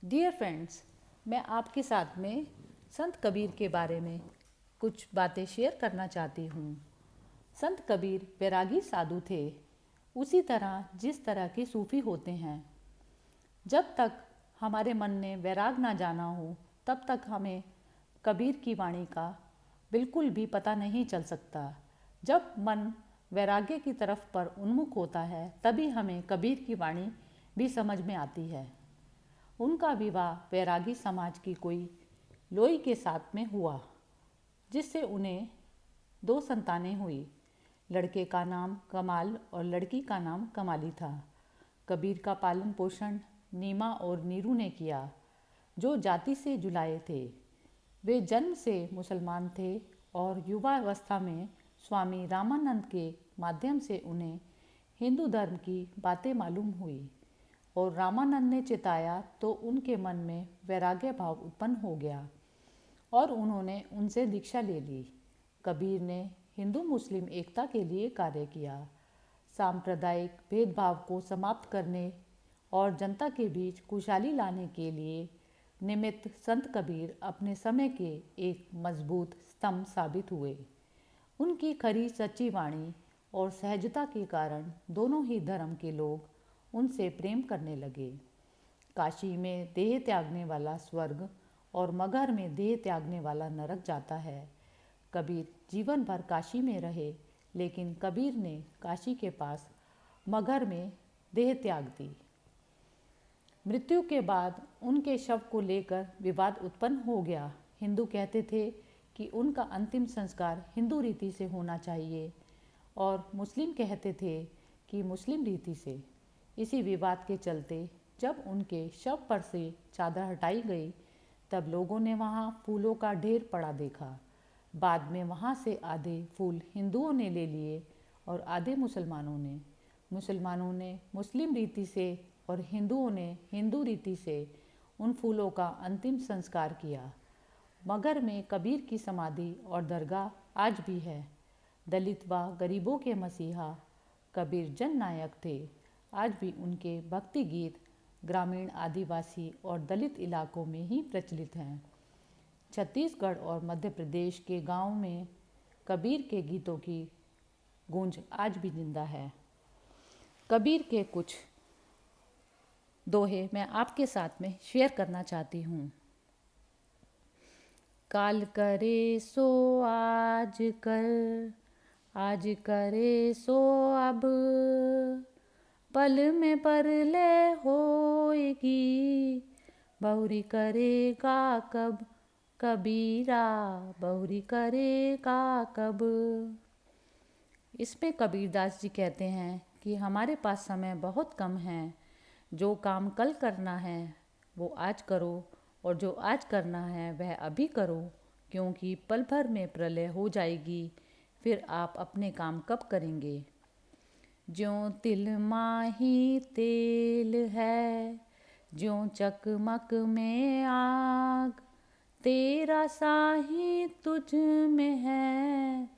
Dear friends, मैं आपके साथ में संत कबीर के बारे में कुछ बातें शेयर करना चाहती हूँ। संत कबीर वैरागी साधु थे, उसी तरह जिस तरह के सूफी होते हैं। जब तक हमारे मन ने वैराग ना जाना हो, तब तक हमें कबीर की वाणी का बिल्कुल भी पता नहीं चल सकता। जब मन वैराग्य की तरफ पर उन्मुख होता है, तभी हमें कबीर की वाणी भी समझ में आती है। उनका विवाह वैरागी समाज की कोई लोई के साथ में हुआ, जिससे उन्हें 2 संतानें हुई। लड़के का नाम कमाल और लड़की का नाम कमाली था। कबीर का पालन पोषण नीमा और नीरू ने किया, जो जाति से जुलाए थे। वे जन्म से मुसलमान थे और युवावस्था में स्वामी रामानंद के माध्यम से उन्हें हिंदू धर्म की बातें मालूम हुई और रामानंद ने चिताया तो उनके मन में वैराग्य भाव उत्पन्न हो गया और उन्होंने उनसे दीक्षा ले ली। कबीर ने हिंदू मुस्लिम एकता के लिए कार्य किया, सांप्रदायिक भेदभाव को समाप्त करने और जनता के बीच खुशहाली लाने के लिए निमित्त संत कबीर अपने समय के एक मजबूत स्तंभ साबित हुए। उनकी खरी सच्ची वाणी और सहजता के कारण दोनों ही धर्म के लोग उनसे प्रेम करने लगे। काशी में देह त्यागने वाला स्वर्ग और मगहर में देह त्यागने वाला नरक जाता है। कबीर जीवन भर काशी में रहे, लेकिन कबीर ने काशी के पास मगहर में देह त्याग दी। मृत्यु के बाद उनके शव को लेकर विवाद उत्पन्न हो गया। हिंदू कहते थे कि उनका अंतिम संस्कार हिंदू रीति से होना चाहिए और मुस्लिम कहते थे कि मुस्लिम रीति से। इसी विवाद के चलते जब उनके शव पर से चादर हटाई गई, तब लोगों ने वहाँ फूलों का ढेर पड़ा देखा। बाद में वहाँ से आधे फूल हिंदुओं ने ले लिए और आधे मुसलमानों ने। मुसलमानों ने मुस्लिम रीति से और हिंदुओं ने हिंदू रीति से उन फूलों का अंतिम संस्कार किया। मगहर में कबीर की समाधि और दरगाह आज भी है। दलित व गरीबों के मसीहा कबीर जन नायक थे। आज भी उनके भक्ति गीत ग्रामीण, आदिवासी और दलित इलाकों में ही प्रचलित हैं। छत्तीसगढ़ और मध्य प्रदेश के गांवों में कबीर के गीतों की गूंज आज भी जिंदा है। कबीर के कुछ दोहे मैं आपके साथ में शेयर करना चाहती हूँ। काल करे सो आज कर, आज करे सो अब, पल में परले होएगी, बहुरी करेगा कब, कबीरा बहुरी करेगा कब। इसमें कबीरदास जी कहते हैं कि हमारे पास समय बहुत कम है। जो काम कल करना है वो आज करो और जो आज करना है वह अभी करो, क्योंकि पल भर में प्रलय हो जाएगी, फिर आप अपने काम कब करेंगे। ज्यों तिल माही तेल है, ज्यों चकमक में आग, तेरा साही तुझ में है,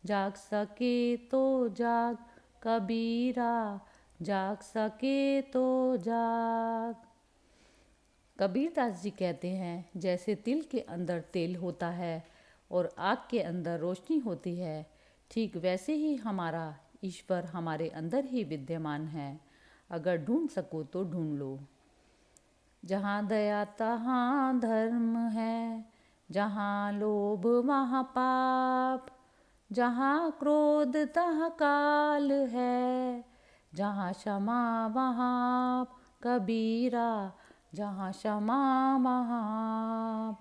जाग सके तो जाग, कबीरा जाग सके तो जाग। कबीरदास जी कहते हैं, जैसे तिल के अंदर तेल होता है और आग के अंदर रोशनी होती है, ठीक वैसे ही हमारा ईश्वर हमारे अंदर ही विद्यमान है। अगर ढूंढ सको तो ढूंढ लो। जहाँ दया तहाँ धर्म है, जहाँ लोभ वहाँ पाप, जहाँ क्रोध तहाँ काल है, जहाँ क्षमा वहाँ आप, कबीरा जहाँ क्षमा वहाँ आप।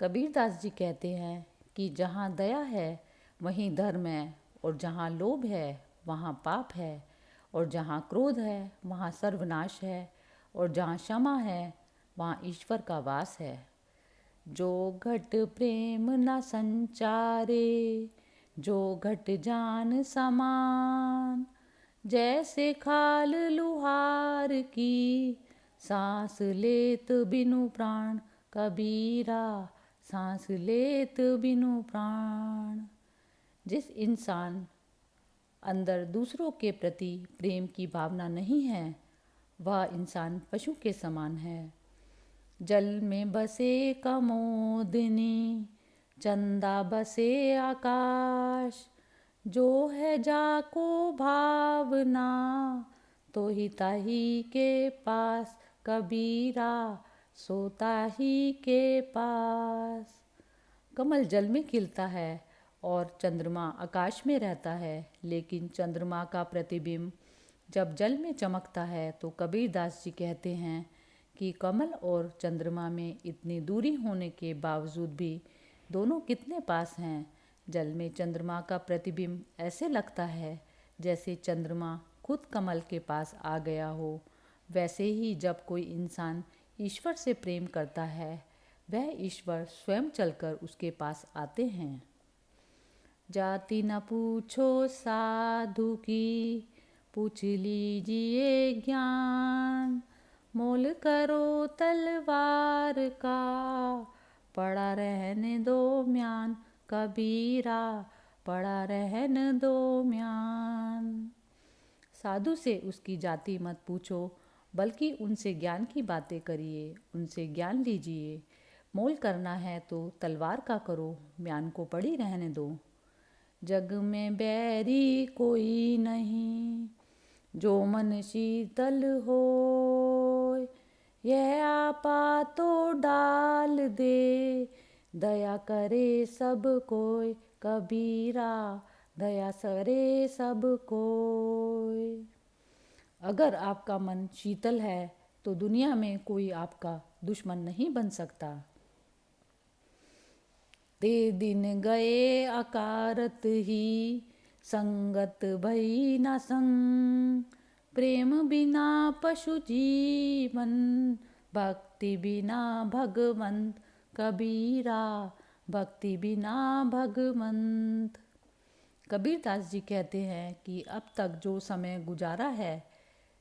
कबीरदास जी कहते हैं कि जहाँ दया है वहीं धर्म है, और जहाँ लोभ है वहाँ पाप है, और जहाँ क्रोध है वहाँ सर्वनाश है, और जहाँ क्षमा है वहाँ ईश्वर का वास है। जो घट प्रेम न संचारे, जो घट जान समान, जैसे खाल लुहार की, सांस लेत बिनु प्राण, कबीरा सांस लेत बिनु प्राण। जिस इंसान अंदर दूसरों के प्रति प्रेम की भावना नहीं है, वह इंसान पशु के समान है। जल में बसे कमोदिनी, चंदा बसे आकाश। जो है जाको भावना, तो हिताही के पास। कबीरा सोता ही के पास। कमल जल में खिलता है और चंद्रमा आकाश में रहता है, लेकिन चंद्रमा का प्रतिबिंब जब जल में चमकता है तो कबीरदास जी कहते हैं कि कमल और चंद्रमा में इतनी दूरी होने के बावजूद भी दोनों कितने पास हैं। जल में चंद्रमा का प्रतिबिंब ऐसे लगता है जैसे चंद्रमा खुद कमल के पास आ गया हो। वैसे ही जब कोई इंसान ईश्वर से प्रेम करता है, वह ईश्वर स्वयं चलकर उसके पास आते हैं। जाति न पूछो साधु की, पूछ लीजिए ज्ञान। मोल करो तलवार का, पड़ा रहने दो म्यान। कबीरा पड़ा रहने दो म्यान। साधु से उसकी जाति मत पूछो, बल्कि उनसे ज्ञान की बातें करिए, उनसे ज्ञान लीजिए। मोल करना है तो तलवार का करो, म्यान को पड़ी रहने दो। जग में बैरी कोई नहीं, जो मन शीतल होय। यह आपा तो डाल दे, दया करे सब कोय। कबीरा दया करे सब कोय। अगर आपका मन शीतल है तो दुनिया में कोई आपका दुश्मन नहीं बन सकता। ते दिन गए अकारत ही, संगत भई न संग। प्रेम बिना पशु जीवन, भक्ति बिना भगवंत। कबीरा भक्ति बिना भगवंत। कबीरदास जी कहते हैं कि अब तक जो समय गुजारा है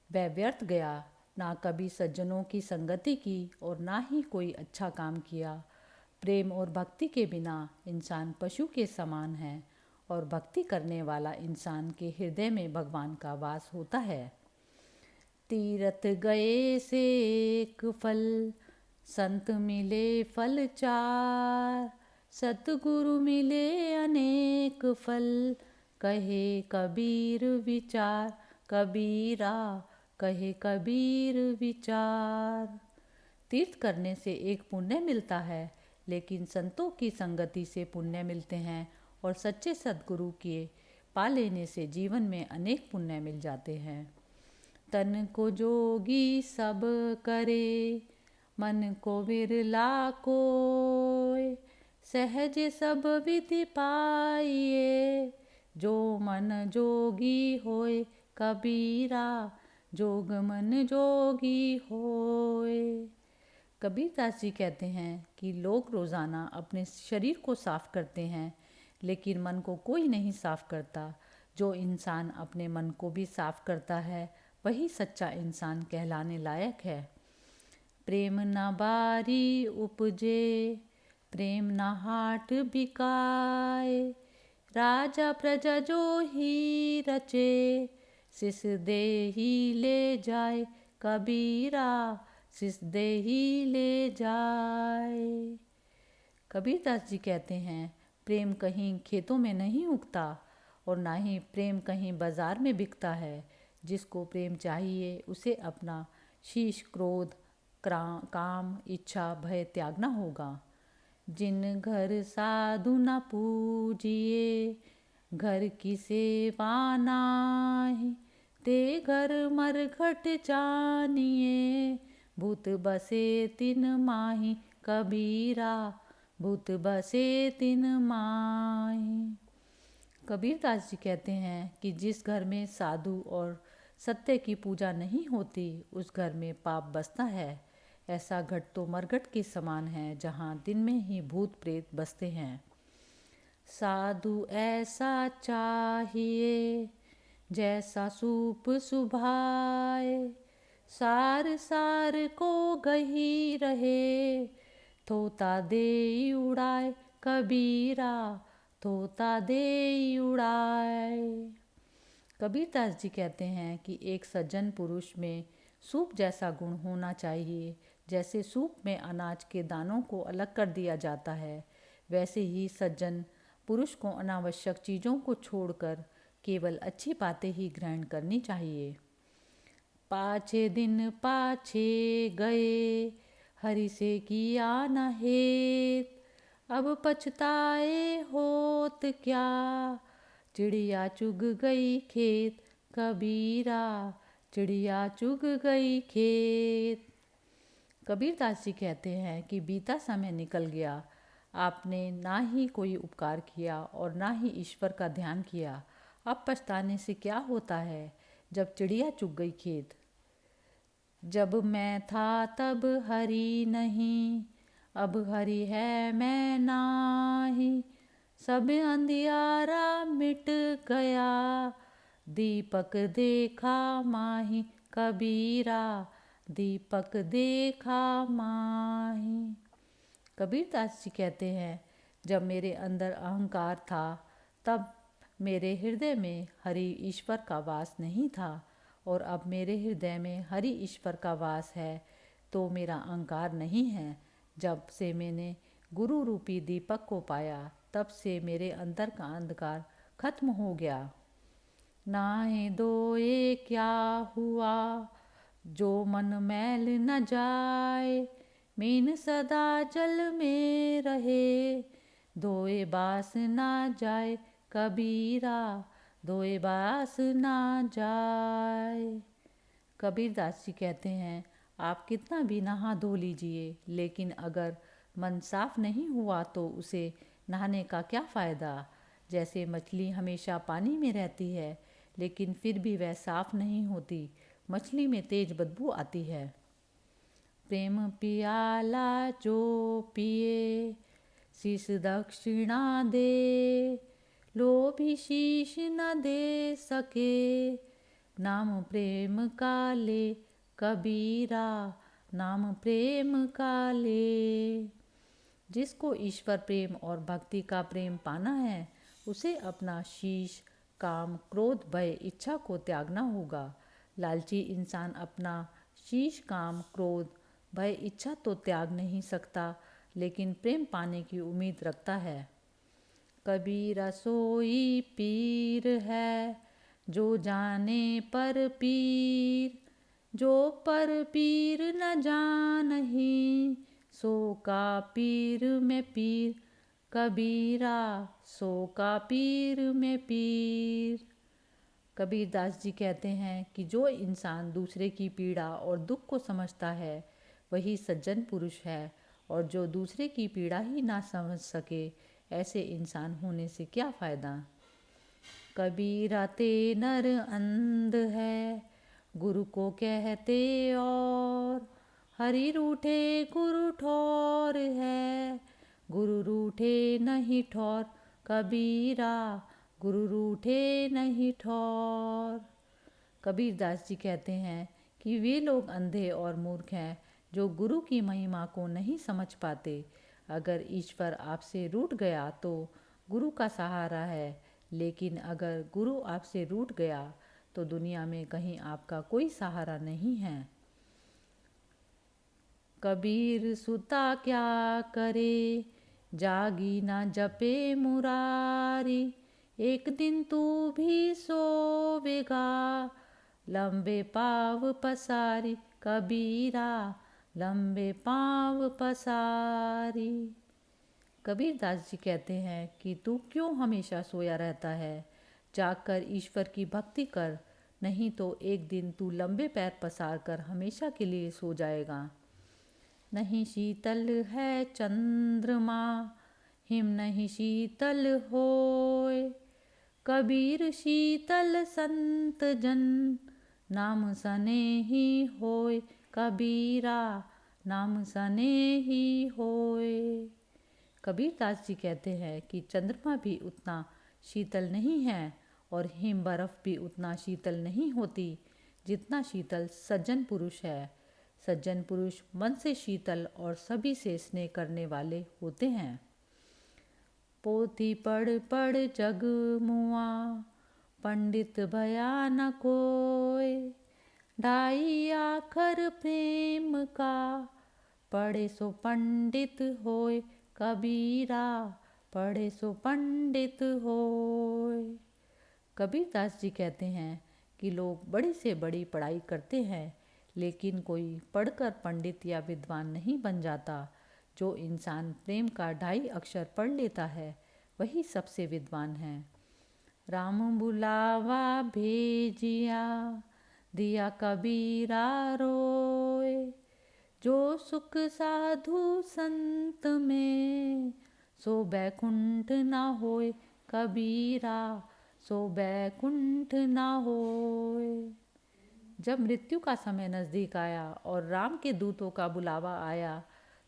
वह व्यर्थ गया। ना कभी सज्जनों की संगति की और ना ही कोई अच्छा काम किया। प्रेम और भक्ति के बिना इंसान पशु के समान है और भक्ति करने वाला इंसान के हृदय में भगवान का वास होता है। तीरथ गए से एक फल, संत मिले फल चार। सतगुरु मिले अनेक फल, कहे कबीर विचार। कबीरा कहे कबीर विचार। तीर्थ करने से एक पुण्य मिलता है, लेकिन संतों की संगति से पुण्य मिलते हैं और सच्चे सद्गुरु के पा लेने से जीवन में अनेक पुण्य मिल जाते हैं। तन को जोगी सब करे, मन को विरला कोय। सहज सब विधि पाइए, जो मन जोगी होय। कबीरा जोग मन जोगी होय। कबीरदास जी कहते हैं कि लोग रोज़ाना अपने शरीर को साफ करते हैं, लेकिन मन को कोई नहीं साफ करता। जो इंसान अपने मन को भी साफ करता है, वही सच्चा इंसान कहलाने लायक है। प्रेम न बारी उपजे, प्रेम न हाट बिकाए। राजा प्रजा जो ही रचे, सिस दे ही ले जाए। कबीरा सिस दे ही ले जाए। कबीरदास जी कहते हैं, प्रेम कहीं खेतों में नहीं उगता और ना ही प्रेम कहीं बाजार में बिकता है। जिसको प्रेम चाहिए उसे अपना शीश, क्रोध, काम, इच्छा, भय त्यागना होगा। जिन घर साधु न पूजिए, घर की सेवा नाहि। ते घर मरघट जानिए, भूत बसे तिन माही। कबीरा भूत बसे तिन माही। कबीरदास जी कहते हैं कि जिस घर में साधु और सत्य की पूजा नहीं होती, उस घर में पाप बसता है। ऐसा घट तो मरघट के समान है, जहाँ दिन में ही भूत प्रेत बसते हैं। साधु ऐसा चाहिए, जैसा सूप सुभाए। सार सार को गही रहे, थोता दे उड़ाए। कबीरा थोता दे उड़ाए। कबीरदास जी कहते हैं कि एक सज्जन पुरुष में सूप जैसा गुण होना चाहिए, जैसे सूप में अनाज के दानों को अलग कर दिया जाता है, वैसे ही सज्जन पुरुष को अनावश्यक चीज़ों को छोड़कर केवल अच्छी बातें ही ग्रहण करनी चाहिए। पाछे दिन पाछे गए, हरि से किया न हेत, अब पछताए होत क्या, चिड़िया चुग गई खेत। कबीरा, चिड़िया चुग गई खेत। कबीरदास जी कहते हैं कि बीता समय निकल गया, आपने ना ही कोई उपकार किया और ना ही ईश्वर का ध्यान किया। अब पछताने से क्या होता है, जब चिड़िया चुग गई खेत। जब मैं था तब हरि नहीं, अब हरि है मैं नाही, सब अंधियारा मिट गया, दीपक देखा माही। कबीरा, दीपक देखा माही। कबीरदास जी कहते हैं, जब मेरे अंदर अहंकार था तब मेरे हृदय में हरि ईश्वर का वास नहीं था, और अब मेरे हृदय में हरि ईश्वर का वास है तो मेरा अहंकार नहीं है। जब से मैंने गुरु रूपी दीपक को पाया, तब से मेरे अंदर का अंधकार खत्म हो गया। नाहे दोए क्या हुआ, जो मन मैल न जाए, मीन सदा जल में रहे, दोए बास ना जाए। कबीरा, दोए बास ना जाए। कबीरदास जी कहते हैं, आप कितना भी नहा धो लीजिए, लेकिन अगर मन साफ नहीं हुआ तो उसे नहाने का क्या फ़ायदा। जैसे मछली हमेशा पानी में रहती है, लेकिन फिर भी वह साफ नहीं होती, मछली में तेज बदबू आती है। प्रेम पियाला जो पिए, शीश दक्षिणा दे, लोभी शीश न दे सके, नाम प्रेम का ले। कबीरा, नाम प्रेम का ले। जिसको ईश्वर प्रेम और भक्ति का प्रेम पाना है, उसे अपना शीश, काम, क्रोध, भय, इच्छा को त्यागना होगा। लालची इंसान अपना शीश, काम, क्रोध, भय, इच्छा तो त्याग नहीं सकता, लेकिन प्रेम पाने की उम्मीद रखता है। कबीरा सोई पीर है, जो जाने पर पीर, जो पर पीर न जानही, सो का पीर में पीर। कबीरा, सो का पीर में पीर। कबीरदास जी कहते हैं कि जो इंसान दूसरे की पीड़ा और दुख को समझता है, वही सज्जन पुरुष है, और जो दूसरे की पीड़ा ही ना समझ सके, ऐसे इंसान होने से क्या फ़ायदा। कबीरा ते नर अंध है, गुरु को कहते और, हरि रूठे गुरु ठौर है, गुरु रूठे नहीं ठौर। कबीरा, गुरु रूठे नहीं ठौर। कबीरदास जी कहते हैं कि वे लोग अंधे और मूर्ख हैं जो गुरु की महिमा को नहीं समझ पाते। अगर ईश्वर आपसे रूठ गया तो गुरु का सहारा है, लेकिन अगर गुरु आपसे रूठ गया तो दुनिया में कहीं आपका कोई सहारा नहीं है। कबीर सुता क्या करे, जागी ना जपे मुरारी, एक दिन तू भी सोवेगा, लंबे पाव पसारी। कबीरा, लंबे पाव पसारी। कबीरदास जी कहते हैं कि तू क्यों हमेशा सोया रहता है, जागकर ईश्वर की भक्ति कर, नहीं तो एक दिन तू लंबे पैर पसार कर हमेशा के लिए सो जाएगा। नहीं शीतल है चंद्रमा, हिम नहीं शीतल होए, कबीर शीतल संत जन, नाम सने ही होए। कबीरा, नाम सने ही होए। कबीरदास जी कहते हैं कि चंद्रमा भी उतना शीतल नहीं है और हिम बर्फ भी उतना शीतल नहीं होती जितना शीतल सज्जन पुरुष है। सज्जन पुरुष मन से शीतल और सभी से स्नेह करने वाले होते हैं। पोथी पढ़ पढ़ जग मुआ, पंडित भया न कोय, ढाई आखर प्रेम का, पढ़े सो पंडित होए कबीरा, पढ़े सो पंडित होए। कबीरदास जी कहते हैं कि लोग बड़ी से बड़ी पढ़ाई करते हैं, लेकिन कोई पढ़कर पंडित या विद्वान नहीं बन जाता। जो इंसान प्रेम का 2.5 अक्षर पढ़ लेता है वही सबसे विद्वान है। राम बुलावा भेजिया, दिया कबीरा रोए। जो सुख साधु संत में, सो बैकुंठ ना होए कबीरा, सो बैकुंठ ना होए। जब मृत्यु का समय नज़दीक आया और राम के दूतों का बुलावा आया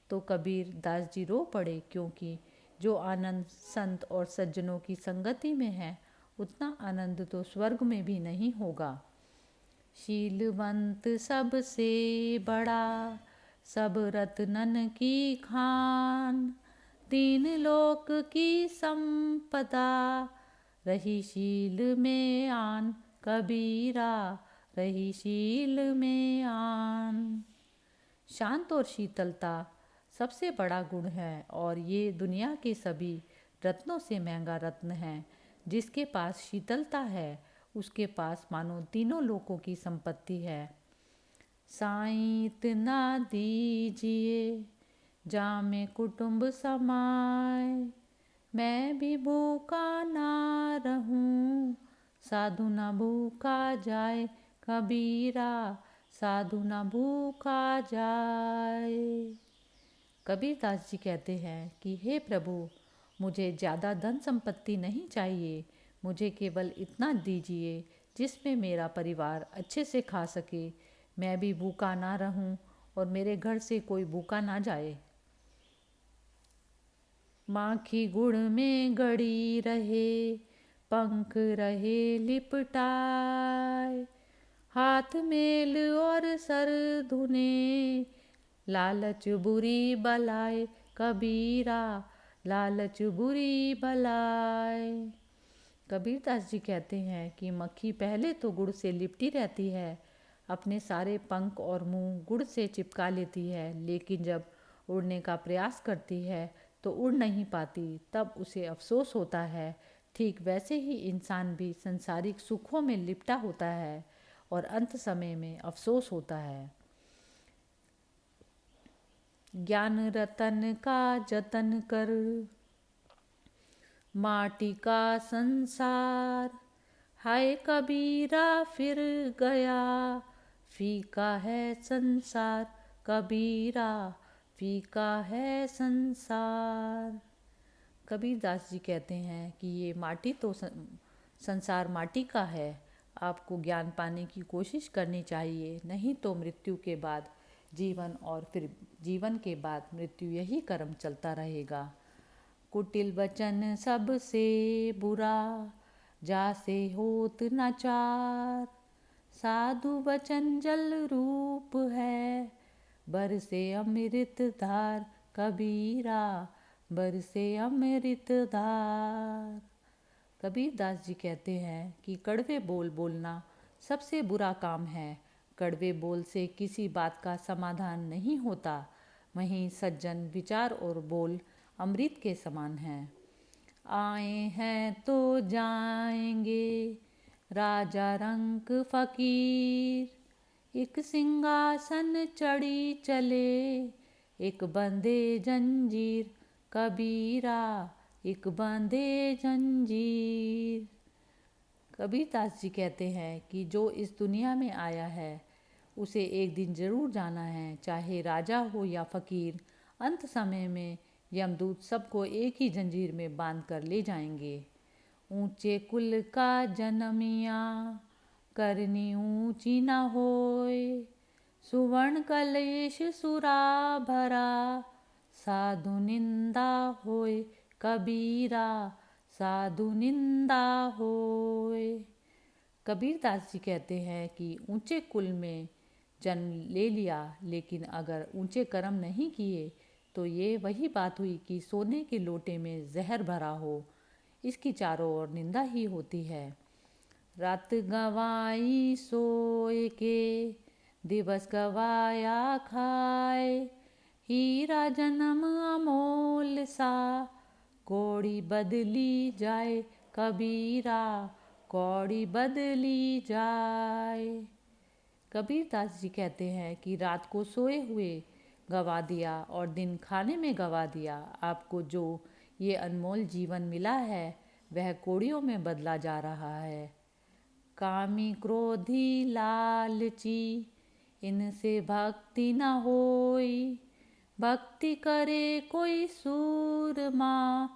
तो कबीर दास जी रो पड़े, क्योंकि जो आनंद संत और सज्जनों की संगति में है उतना आनंद तो स्वर्ग में भी नहीं होगा। शीलवंत सबसे बड़ा, सब रत्नन की खान। 3 लोक की संपदा, रही शील में आन कबीरा, रही शील में आन। शांत और शीतलता सबसे बड़ा गुण है और ये दुनिया के सभी रत्नों से महंगा रत्न है। जिसके पास शीतलता है उसके पास मानो 3 लोकों की संपत्ति है। साईं इतना दीजिए जामे कुटुंब समाए, मैं भी भूखा ना रहूं, साधु ना भूखा जाए कबीरा, साधु ना भूखा जाए। कबीरदास जी कहते हैं कि हे प्रभु, मुझे ज़्यादा धन संपत्ति नहीं चाहिए, मुझे केवल इतना दीजिए जिसमें मेरा परिवार अच्छे से खा सके, मैं भी भूखा ना रहूं और मेरे घर से कोई भूखा ना जाए। माखी गुड़ में गड़ी रहे, पंख रहे लिपटाए, हाथ मेल और सर धुने, लालच बुरी बलाए कबीरा, लालच बुरी बलाए। कबीरदास जी कहते हैं कि मक्खी पहले तो गुड़ से लिपटी रहती है, अपने सारे पंख और मुंह गुड़ से चिपका लेती है, लेकिन जब उड़ने का प्रयास करती है तो उड़ नहीं पाती, तब उसे अफसोस होता है। ठीक वैसे ही इंसान भी संसारिक सुखों में लिपटा होता है और अंत समय में अफसोस होता है। ज्ञान रतन का जतन कर, माटी का संसार, हाय कबीरा फिर गया, फीका है संसार कबीरा, फीका है संसार। कबीरदास जी कहते हैं कि ये माटी तो संसार माटी का है, आपको ज्ञान पाने की कोशिश करनी चाहिए, नहीं तो मृत्यु के बाद जीवन और फिर जीवन के बाद मृत्यु, यही कर्म चलता रहेगा। कुटिल वचन सबसे बुरा, जासे होत न चार, साधु वचन जल रूप है, बरसे अमृत धार कबीरा, बरसे अमृत धार। कबीरदास जी कहते हैं कि कड़वे बोल बोलना सबसे बुरा काम है। कड़वे बोल से किसी बात का समाधान नहीं होता, वहीं सज्जन विचार और बोल अमृत के समान हैं। आए हैं तो जाएंगे राजा रंक फकीर, एक सिंहासन चढ़ी चले, एक बंधे जंजीर कबीरा, एक बंधे जंजीर। कबीरदास जी कहते हैं कि जो इस दुनिया में आया है उसे एक दिन जरूर जाना है, चाहे राजा हो या फकीर। अंत समय में यमदूत सबको एक ही जंजीर में बांध कर ले जाएंगे। ऊंचे कुल का जन्मिया, करनी ऊंची न होए, सुवर्ण कलेश सुरा भरा, साधु निंदा होए कबीरा, साधु निंदा होए। कबीरदास जी कहते हैं कि ऊंचे कुल में जन्म ले लिया, लेकिन अगर ऊंचे कर्म नहीं किए तो ये वही बात हुई कि सोने के लोटे में जहर भरा हो, इसकी चारों ओर निंदा ही होती है। रात गवाई सोए के, दिवस गवाया खाए, हीरा जन्म अमोल सा, कौड़ी बदली जाए कबीरा, कौड़ी बदली जाए। कबीरदास जी कहते हैं कि रात को सोए हुए गवा दिया और दिन खाने में गवा दिया। आपको जो ये अनमोल जीवन मिला है वह कौड़ियों में बदला जा रहा है। कामी क्रोधी लालची इनसे भक्ति न होई, भक्ति करे कोई सूरमा,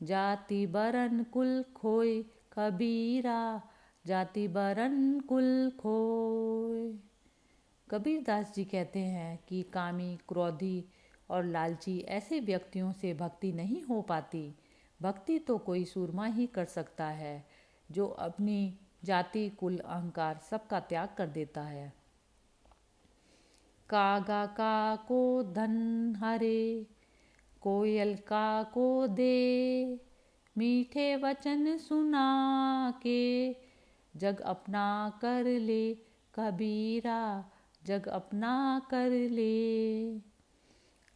जाति बरन कुल खोय कबीरा, जाति बरन कुल खोय। कबीरदास जी कहते हैं कि कामी, क्रोधी और लालची ऐसे व्यक्तियों से भक्ति नहीं हो पाती। भक्ति तो कोई सूरमा ही कर सकता है जो अपनी जाति, कुल, अहंकार सबका त्याग कर देता है। कागा का को धन हरे, कोयल का को दे, मीठे वचन सुना के, जग अपना कर ले कबीरा, जग अपना कर ले।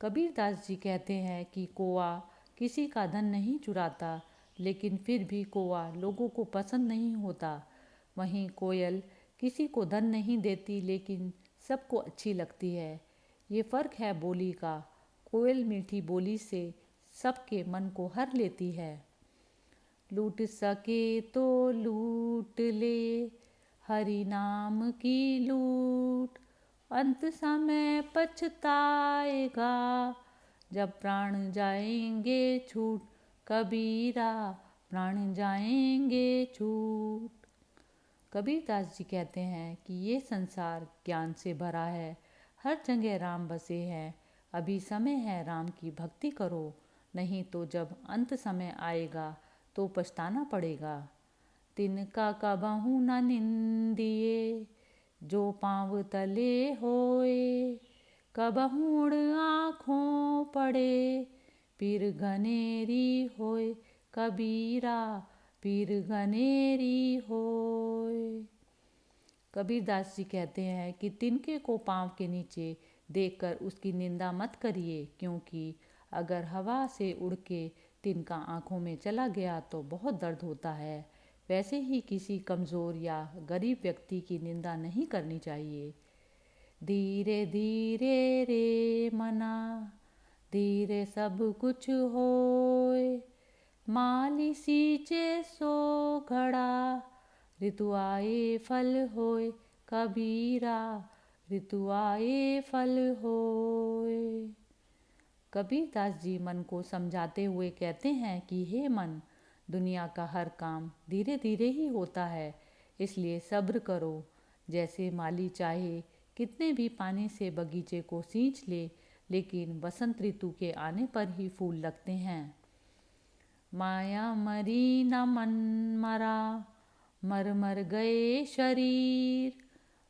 कबीरदास जी कहते हैं कि कौआ किसी का धन नहीं चुराता, लेकिन फिर भी कौआ लोगों को पसंद नहीं होता। वहीं कोयल किसी को धन नहीं देती, लेकिन सबको अच्छी लगती है। ये फ़र्क है बोली का। कोयल मीठी बोली से सबके मन को हर लेती है। लूट सके तो लूट ले, हरि नाम की लूट, अंत समय पछताएगा, जब प्राण जाएंगे छूट कबीरा, प्राण जाएंगे छूट। कबीरदास जी कहते हैं कि ये संसार ज्ञान से भरा है, हर जगह राम बसे हैं। अभी समय है राम की भक्ति करो, नहीं तो जब अंत समय आएगा तो पछताना पड़ेगा। तिनका कबहू न निंदिए, जो पाँव तले होए, कबहूण आँखों पड़े, पीर घनेरी होए कबीरा, पीर घनेरी होए। कबीरदास जी कहते हैं कि तिनके को पाँव के नीचे देखकर उसकी निंदा मत करिए, क्योंकि अगर हवा से उड़ के तिनका आँखों में चला गया तो बहुत दर्द होता है। वैसे ही किसी कमज़ोर या गरीब व्यक्ति की निंदा नहीं करनी चाहिए। धीरे धीरे रे मना, धीरे सब कुछ होए, माली सींचे सो घड़ा, ऋतु आए फल होए कबीरा, ऋतु आए फल होए। कबीरदास जी मन को समझाते हुए कहते हैं कि हे मन, दुनिया का हर काम धीरे धीरे ही होता है, इसलिए सब्र करो। जैसे माली चाहे कितने भी पानी से बगीचे को सींच ले, लेकिन बसंत ऋतु के आने पर ही फूल लगते हैं। माया मरी न मन मरा, मर मर गए शरीर,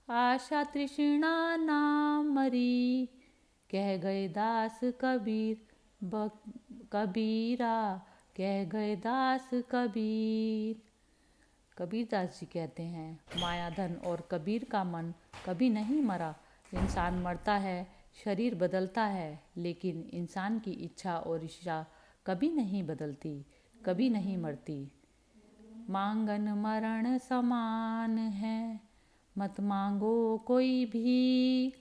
आशा तृष्णा ना मरी, कह गए दास कबीर कबीरा, कह गए दास कबीर। कबीरदास जी कहते हैं, माया, धन और कबीर का मन कभी नहीं मरा। इंसान मरता है, शरीर बदलता है, लेकिन इंसान की इच्छा और इच्छा कभी नहीं बदलती, कभी नहीं मरती। मांगन मरण समान है, मत मांगो कोई भीख,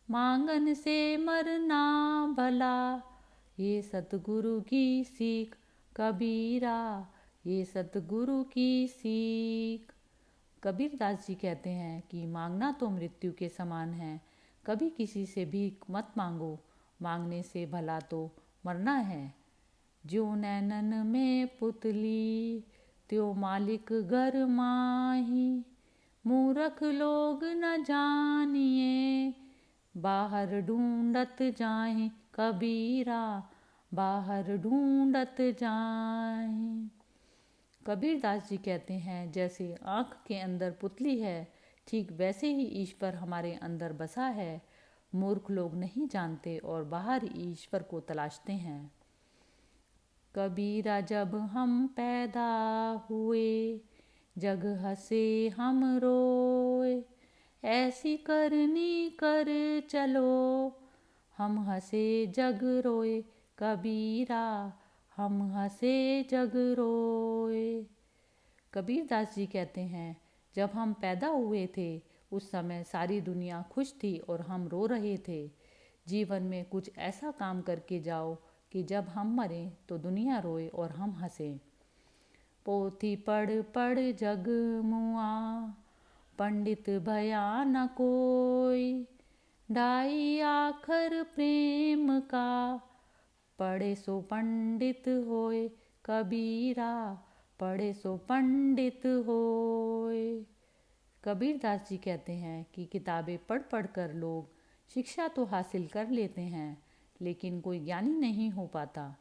मांगन से मरना भला, ये सतगुरु की सीख कबीरा, ये सतगुरु की सीख। कबीरदास जी कहते हैं कि मांगना तो मृत्यु के समान है, कभी किसी से भीख मत मांगो, मांगने से भला तो मरना है। ज्यों नैनन में पुतली, त्यों मालिक घर माही, मूर्ख लोग न जानिए, बाहर ढूंढत जाए कबीरा, बाहर ढूंढत जाए। कबीरदास जी कहते हैं, जैसे आँख के अंदर पुतली है, ठीक वैसे ही ईश्वर हमारे अंदर बसा है। मूर्ख लोग नहीं जानते और बाहर ईश्वर को तलाशते हैं। कबीरा जब हम पैदा हुए, जग हंसे हम रोए, ऐसी करनी कर चलो, हम हंसे जग रोए कबीरा, हम हंसे जग रोए। कबीरदास जी कहते हैं, जब हम पैदा हुए थे उस समय सारी दुनिया खुश थी और हम रो रहे थे। जीवन में कुछ ऐसा काम करके जाओ कि जब हम मरें तो दुनिया रोए और हम हंसें। पोथी पढ़ पढ़ जग मुआ, पंडित भया न कोई। ढाई आखर प्रेम का, पढ़े सो पंडित होए कबीरा, पढ़े सो पंडित होए। कबीरदास जी कहते हैं कि किताबें पढ़ पढ़ कर लोग शिक्षा तो हासिल कर लेते हैं, लेकिन कोई ज्ञानी नहीं हो पाता।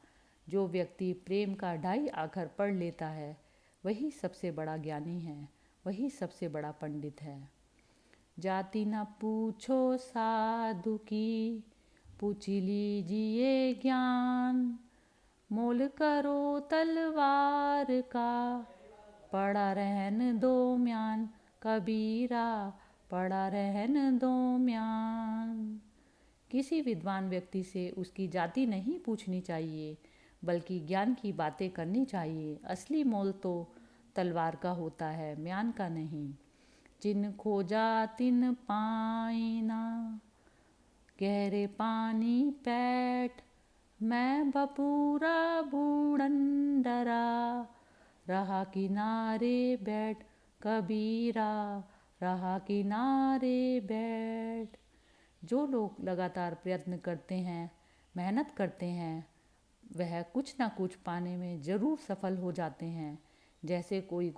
जो व्यक्ति प्रेम का ढाई आखर पढ़ लेता है वही सबसे बड़ा ज्ञानी है, वही सबसे बड़ा पंडित है। जाति न पूछो साधु की, पूछ लीजिए ज्ञान। मोल करो तलवार का, पड़ा रहन दो म्यान कबीरा, पड़ा रहन दो म्यान। किसी विद्वान व्यक्ति से उसकी जाति नहीं पूछनी चाहिए, बल्कि ज्ञान की बातें करनी चाहिए। असली मोल तो तलवार का होता है, म्यान का नहीं। जिन खोजा तिन पाइना, गहरे पानी पैठ। मैं बपूरा बूढ़न डरा, रहा किनारे बैठ कबीरा, रहा किनारे बैठ। जो लोग लगातार प्रयत्न करते हैं, मेहनत करते हैं, वह कुछ ना कुछ पाने में ज़रूर सफल हो जाते हैं। जैसे कोई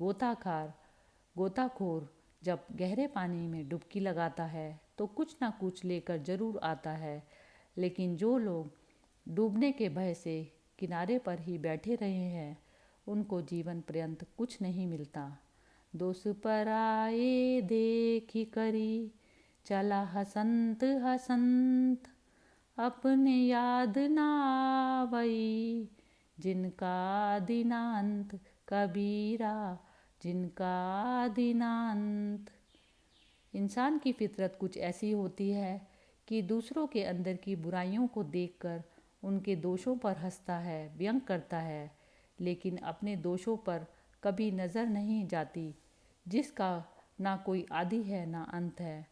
गोताखोर जब गहरे पानी में डुबकी लगाता है तो कुछ ना कुछ लेकर ज़रूर आता है, लेकिन जो लोग डूबने के भय से किनारे पर ही बैठे रहे हैं उनको जीवन पर्यंत कुछ नहीं मिलता। दोष पर आए देखी करी, चला हसंत हसंत। अपने याद ना आवई, जिनका दिनांत कबीरा, जिनका दिनांत। इंसान की फितरत कुछ ऐसी होती है कि दूसरों के अंदर की बुराइयों को देखकर उनके दोषों पर हंसता है, व्यंग करता है, लेकिन अपने दोषों पर कभी नज़र नहीं जाती, जिसका ना कोई आदि है ना अंत है।